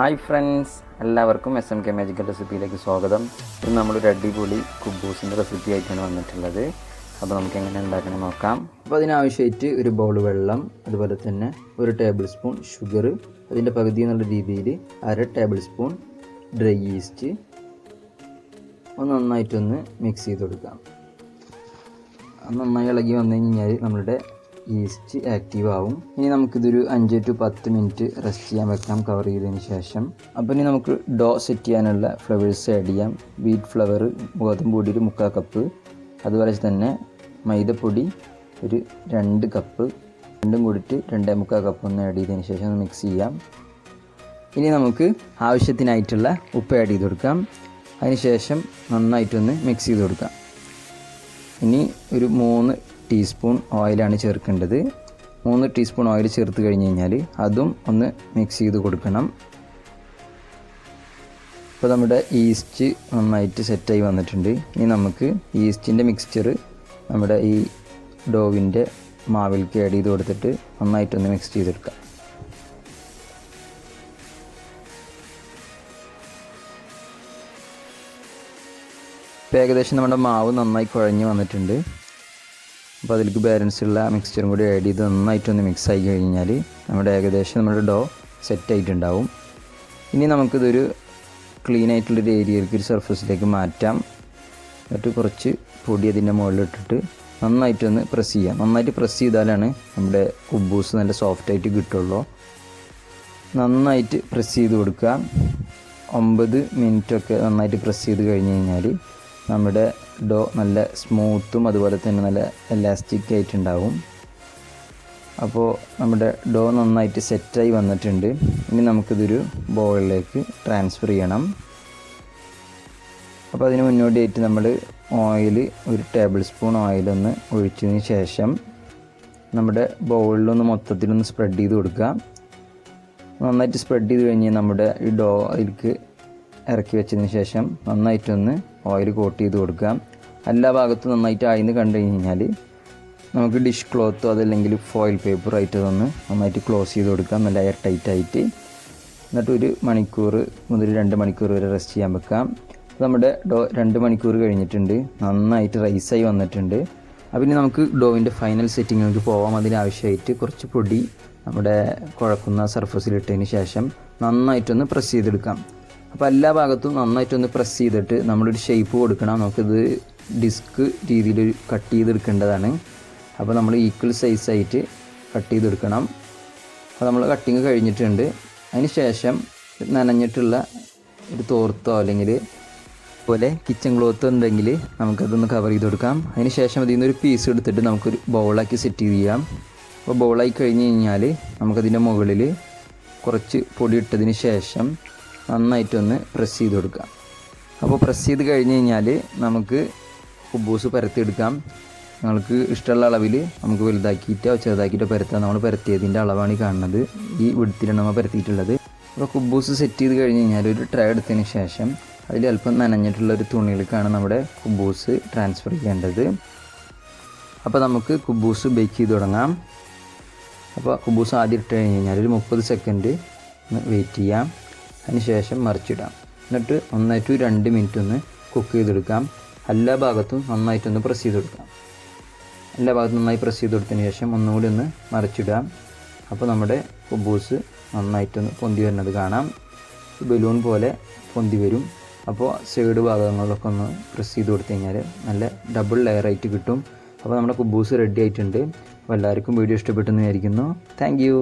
Hi friends, എല്ലാവർക്കും SMK magical റെസിപ്പിയിലേക്ക് സ്വാഗതം. ഇന്ന് നമ്മളൊരു അടിപൊളി കുബൂസിൻ്റെ റെസിപ്പി ആയിട്ടാണ് വന്നിട്ടുള്ളത്. അപ്പോൾ നമുക്ക് എങ്ങനെ ഉണ്ടാക്കണം നോക്കാം. അപ്പോൾ അതിനാവശ്യമായിട്ട് ഒരു ബൗൾ വെള്ളം, അതുപോലെ തന്നെ ഒരു ടേബിൾ സ്പൂൺ ഷുഗർ, അതിൻ്റെ പകുതി എന്നുള്ള രീതിയിൽ 1/2 ടേബിൾ സ്പൂൺ ഡ്രൈ ഈസ്റ്റ് നന്നായിട്ടൊന്ന് മിക്സ് ചെയ്ത് കൊടുക്കാം. നന്നായി ഇളകി വന്നു കഴിഞ്ഞാൽ നമ്മളുടെ ഈസ്റ്റ് ആക്റ്റീവ് ആവും. ഇനി നമുക്കിതൊരു 5 to 10 മിനിറ്റ് റെസ്റ്റ് ചെയ്യാൻ വെക്കാം കവർ ചെയ്തതിന് ശേഷം. അപ്പോൾ ഇനി നമുക്ക് ഡോ സെറ്റ് ചെയ്യാനുള്ള ഫ്ലവേഴ്സ് ആഡ് ചെയ്യാം. വീറ്റ് ഫ്ലവർ, ഗോതമ്പ് പൊടി ഒരു 3/4 കപ്പ്, അതുപോലെ തന്നെ മൈദപ്പൊടി ഒരു 2 കപ്പ്, രണ്ടും കൂടിയിട്ട് 2.25 കപ്പ് ഒന്ന് ആഡ് ചെയ്തതിന് ശേഷം ഒന്ന് മിക്സ് ചെയ്യാം. ഇനി നമുക്ക് ആവശ്യത്തിനായിട്ടുള്ള ഉപ്പ് ആഡ് ചെയ്ത് കൊടുക്കാം. അതിന് ശേഷം നന്നായിട്ടൊന്ന് മിക്സ് ചെയ്ത് കൊടുക്കാം. ഇനി ഒരു 3 ടീസ്പൂൺ ഓയിലാണ് ചേർക്കേണ്ടത്. 3 ടീസ്പൂൺ ഓയിൽ ചേർത്ത് കഴിഞ്ഞ് കഴിഞ്ഞാൽ അതും ഒന്ന് മിക്സ് ചെയ്ത് കൊടുക്കണം. ഇപ്പോൾ നമ്മുടെ ഈസ്റ്റ് നന്നായിട്ട് സെറ്റായി വന്നിട്ടുണ്ട്. ഇനി നമുക്ക് ഈസ്റ്റിൻ്റെ മിക്സ്ചർ നമ്മുടെ ഈ ഡോവിൻ്റെ മാവിലേക്ക് ആഡ് ചെയ്ത് കൊടുത്തിട്ട് നന്നായിട്ടൊന്ന് മിക്സ് ചെയ്തെടുക്കാം. ഇപ്പോൾ ഏകദേശം നമ്മുടെ മാവ് നന്നായി കുഴഞ്ഞ് വന്നിട്ടുണ്ട്. അപ്പോൾ അതിലേക്ക് ബാലൻസ് ഉള്ള മിക്സ്ചറും കൂടി ആഡ് ചെയ്ത് നന്നായിട്ടൊന്ന് മിക്സ് ആയി കഴിഞ്ഞാൽ നമ്മുടെ ഏകദേശം നമ്മുടെ ഡോ സെറ്റായിട്ടുണ്ടാവും. ഇനി നമുക്കിതൊരു ക്ലീൻ ആയിട്ടുള്ളൊരു ഏരിയയിലേക്ക്, ഒരു സർഫസിലേക്ക് മാറ്റാം. എന്നിട്ട് കുറച്ച് പൊടി അതിൻ്റെ മുകളിലിട്ടിട്ട് നന്നായിട്ടൊന്ന് പ്രസ് ചെയ്യാം. നന്നായിട്ട് പ്രസ് ചെയ്താലാണ് നമ്മുടെ കുബൂസ് നല്ല സോഫ്റ്റായിട്ട് കിട്ടുള്ളൂ. നന്നായിട്ട് പ്രസ് ചെയ്ത് കൊടുക്കുക. 9 മിനിറ്റൊക്കെ നന്നായിട്ട് പ്രസ് ചെയ്ത് കഴിഞ്ഞ് കഴിഞ്ഞാൽ നമ്മുടെ ഡോ നല്ല സ്മൂത്തും അതുപോലെ തന്നെ നല്ല എലാസ്റ്റിക് ആയിട്ടുണ്ടാവും. അപ്പോൾ നമ്മുടെ ഡോ നന്നായിട്ട് സെറ്റായി വന്നിട്ടുണ്ട്. ഇനി നമുക്കിതൊരു ബൗളിലേക്ക് ട്രാൻസ്ഫർ ചെയ്യണം. അപ്പോൾ അതിന് മുന്നോടിയായിട്ട് നമ്മൾ ഓയിൽ, ഒരു ടേബിൾ സ്പൂൺ ഓയിലൊന്ന് ഒഴിച്ചതിന് ശേഷം നമ്മുടെ ബൗളിലൊന്ന് മൊത്തത്തിലൊന്ന് സ്പ്രെഡ് ചെയ്ത് കൊടുക്കുക. നന്നായിട്ട് സ്പ്രെഡ് ചെയ്ത് കഴിഞ്ഞ് നമ്മുടെ ഈ ഡോ അതിലേക്ക് ഇറക്കി വെച്ചതിന് ശേഷം നന്നായിട്ടൊന്ന് ഓയിൽ കോട്ട് ചെയ്ത് കൊടുക്കുക. എല്ലാ ഭാഗത്തും നന്നായിട്ട് ആയിന്ന് കണ്ടു കഴിഞ്ഞാൽ നമുക്ക് ഡിഷ് ക്ലോത്തോ അതല്ലെങ്കിൽ ഫോയിൽ പേപ്പറോ ആയിട്ട് അതൊന്ന് നന്നായിട്ട് ക്ലോസ് ചെയ്ത് കൊടുക്കാം, നല്ല എയർ ടൈറ്റായിട്ട്. എന്നിട്ട് 1 മണിക്കൂർ മുതൽ 2 മണിക്കൂർ വരെ റെസ്റ്റ് ചെയ്യാൻ വെക്കാം. നമ്മുടെ ഡോ 2 മണിക്കൂർ കഴിഞ്ഞിട്ടുണ്ട്, നന്നായിട്ട് റൈസായി വന്നിട്ടുണ്ട്. അപ്പോൾ ഇനി നമുക്ക് ഡോവിൻ്റെ ഫൈനൽ സെറ്റിങ്ങിലേക്ക് പോവാം. അതിനാവശ്യമായിട്ട് കുറച്ച് പൊടി നമ്മുടെ കുഴക്കുന്ന സർഫസിലിട്ടതിന് ശേഷം നന്നായിട്ടൊന്ന് പ്രസ് ചെയ്തെടുക്കാം. അപ്പോൾ എല്ലാ ഭാഗത്തും നന്നായിട്ടൊന്ന് പ്രസ് ചെയ്തിട്ട് നമ്മളൊരു ഷേപ്പ് കൊടുക്കണം. നമുക്കിത് ഡിസ്ക് രീതിയിൽ കട്ട് ചെയ്തെടുക്കേണ്ടതാണ്. അപ്പോൾ നമ്മൾ ഈക്വൽ സൈസായിട്ട് കട്ട് ചെയ്തെടുക്കണം. അപ്പോൾ നമ്മൾ കട്ടിങ് കഴിഞ്ഞിട്ടുണ്ട്. അതിന് ശേഷം നനഞ്ഞിട്ടുള്ള ഒരു തോർത്തോ അല്ലെങ്കിൽ പോലെ കിച്ചൺ ക്ലോത്തോ ഉണ്ടെങ്കിൽ നമുക്കതൊന്ന് കവർ ചെയ്ത് കൊടുക്കാം. അതിന് ശേഷം അതിൽ നിന്നൊരു പീസ് എടുത്തിട്ട് നമുക്കൊരു ബൗളാക്കി സെറ്റ് ചെയ്യാം. അപ്പോൾ ബൗളായി കഴിഞ്ഞ് കഴിഞ്ഞാൽ നമുക്കതിൻ്റെ മുകളിൽ കുറച്ച് പൊടി ഇട്ടതിന് ശേഷം നന്നായിട്ടൊന്ന് പ്രസ് ചെയ്ത് കൊടുക്കാം. അപ്പോൾ പ്രസ് ചെയ്ത് കഴിഞ്ഞ് കഴിഞ്ഞാൽ നമുക്ക് കുബൂസ് പരത്തിയെടുക്കാം. നിങ്ങൾക്ക് ഇഷ്ടമുള്ള അളവിൽ നമുക്ക് വലുതാക്കിയിട്ടോ ചെറുതാക്കിയിട്ടോ പരത്താം. നമ്മൾ പരത്തിയതിൻ്റെ അളവാണ് ഈ കാണുന്നത്. ഈ വിടത്തിലാണ് നമ്മൾ പരത്തിയിട്ടുള്ളത്. അപ്പോൾ കുബൂസ് സെറ്റ് ചെയ്ത് കഴിഞ്ഞ് കഴിഞ്ഞാൽ ഒരു ട്രേ എടുത്തതിന് ശേഷം അതിൽ അല്പം നനഞ്ഞിട്ടുള്ള ഒരു തുണിയിലേക്കാണ് നമ്മുടെ കുബൂസ് ട്രാൻസ്ഫർ ചെയ്യേണ്ടത്. അപ്പോൾ നമുക്ക് കുബൂസ് ബേക്ക് ചെയ്ത് തുടങ്ങാം. അപ്പോൾ കുബൂസ് ആദ്യം ഇട്ട് കഴിഞ്ഞ് കഴിഞ്ഞാൽ ഒരു 30 സെക്കൻഡ് വെയിറ്റ് ചെയ്യാം. അതിന് ശേഷം മറിച്ചിടാം. എന്നിട്ട് 1 to 2 മിനിറ്റ് ഒന്ന് കുക്ക് ചെയ്തെടുക്കാം. എല്ലാ ഭാഗത്തും നന്നായിട്ടൊന്ന് പ്രസ് ചെയ്ത് കൊടുക്കാം. എല്ലാ ഭാഗത്തും നന്നായി പ്രസ് ചെയ്ത് കൊടുത്തതിന് ശേഷം ഒന്നുകൂടി ഒന്ന് മറിച്ചിടാം. അപ്പോൾ നമ്മുടെ കുബൂസ് നന്നായിട്ടൊന്ന് പൊന്തി വരുന്നത് കാണാം. ബലൂൺ പോലെ പൊന്തി വരും. അപ്പോൾ സൈഡ് ഭാഗങ്ങളിലൊക്കെ ഒന്ന് പ്രസ് ചെയ്ത് കൊടുത്തു കഴിഞ്ഞാൽ നല്ല ഡബിൾ ലെയറായിട്ട് കിട്ടും. അപ്പോൾ നമ്മുടെ കുബൂസ് റെഡി ആയിട്ടുണ്ട്. അപ്പോൾ എല്ലാവർക്കും വീഡിയോ ഇഷ്ടപ്പെട്ടെന്ന് വിചാരിക്കുന്നു. Thank you.